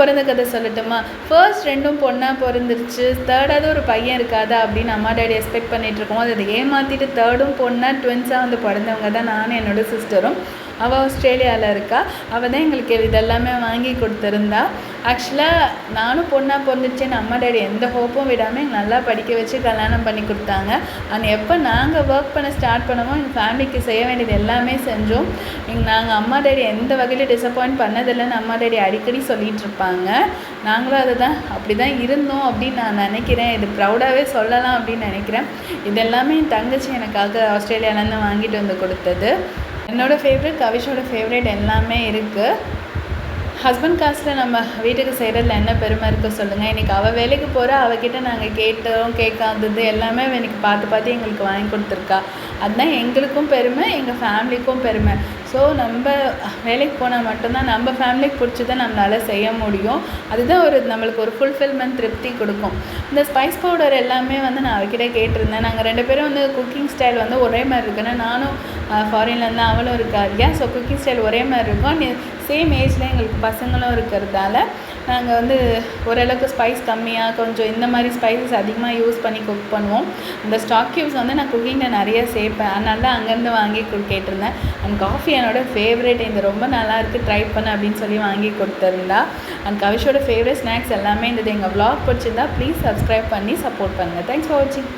பிறந்த கதை சொல்லட்டுமா? ஃபர்ஸ்ட் 2ம் பொண்ணாக பிறந்துருச்சு, தேர்டாவது ஒரு பையன் இருக்காதா அப்படின்னு அம்மா டாடி எக்ஸ்பெக்ட் பண்ணிகிட்ருக்கோம். அதை ஏமாற்றிட்டு தேர்டும் பொண்ணாக ட்வின்ஸாக வந்து பிறந்தவங்க தான் நானும் என்னோட சிஸ்டரும். அவள் ஆஸ்திரேலியாவில் இருக்கா. அவள் தான் எங்களுக்கு இதெல்லாமே வாங்கி கொடுத்துருந்தா. ஆக்சுவலாக நானும் பொண்ணாக பிறந்துச்சேன்னு அம்மா டாடி எந்த ஹோப்பும் விடாமல் எங்கள் நல்லா படிக்க வச்சு கல்யாணம் பண்ணி கொடுத்தாங்க. ஆனால் எப்போ நாங்கள் ஒர்க் பண்ண ஸ்டார்ட் பண்ணமோ எங்கள் ஃபேமிலிக்கு செய்ய வேண்டியது எல்லாமே செஞ்சோம். நாங்கள் அம்மா டாடி எந்த வகையில் டிசப்பாயிண்ட் பண்ணதில்லைன்னு அம்மா டாடி அடிக்கடி சொல்லிகிட்டு இருப்பாங்க. நாங்களும் அதை தான் அப்படி தான் இருந்தோம் அப்படின்னு நான் நினைக்கிறேன். இது ப்ரௌடாகவே சொல்லலாம் அப்படின்னு நினைக்கிறேன். இது எல்லாமே என் தங்கச்சி எனக்காக ஆஸ்திரேலியாவிலேருந்து வாங்கிட்டு வந்து கொடுத்தது. என்னோடய ஃபேவரட், கவிஷோட ஃபேவரட் எல்லாமே இருக்குது. ஹஸ்பண்ட் காசில் நம்ம வீட்டுக்கு செய்கிறதுல என்ன பெருமை இருக்குது சொல்லுங்கள். இன்றைக்கி அவள் வேலைக்கு போகிற அவகிட்ட நாங்கள் கேட்டோம் கேட்காதது எல்லாமே இன்றைக்கி பார்த்து எங்களுக்கு வாங்கி கொடுத்துருக்கா. அதுதான் எங்களுக்கும் பெருமை, எங்கள் ஃபேமிலிக்கும் பெருமை. ஸோ நம்ம வேலைக்கு போனால் மட்டும்தான் நம்ம ஃபேமிலிக்கு பிடிச்சதை நம்மளால் செய்ய முடியும். அதுதான் நம்மளுக்கு ஒரு ஃபுல்ஃபில்மெண்ட், திருப்தி கொடுக்கும். இந்த ஸ்பைஸ் பவுடர் எல்லாமே நான் அவகிட்ட கேட்டிருந்தேன். நாங்கள் 2 பேரும் குக்கிங் ஸ்டைல் ஒரே மாதிரி இருக்குன்னா, நானும் ஃபாரின்லேருந்து அவளும் இருக்கா இல்லையா. ஸோ குக்கிங் ஸ்டைல் ஒரே மாதிரி இருக்கும். சேம் ஏஜில் எங்களுக்கு பசங்களும் இருக்கிறதால நாங்கள் ஓரளவுக்கு ஸ்பைஸ் கம்மியாக கொஞ்சம் இந்த மாதிரி ஸ்பைசஸ் அதிகமாக யூஸ் பண்ணி குக் பண்ணுவோம். அந்த ஸ்டாக் க்யூப்ஸ் நான் குக்கிங்கில் நிறைய சேர்ப்பேன். அதனால தான் அங்கேருந்து வாங்கி கேட்டிருந்தேன். அண்ட் காஃபி என்னோட ஃபேவரட், இது ரொம்ப நல்லாயிருக்கு, ட்ரை பண்ண அப்படின்னு சொல்லி வாங்கி கொடுத்துருந்தா. அண்ட் கவிஷோட ஃபேவரட் ஸ்நாக்ஸ் எல்லாமே எங்கள் vlog பிடிச்சிருந்தா ப்ளீஸ் சப்ஸ்கிரைப் பண்ணி சப்போர்ட் பண்ணுங்கள். தேங்க்ஸ் ஃபார் வாட்சிங்.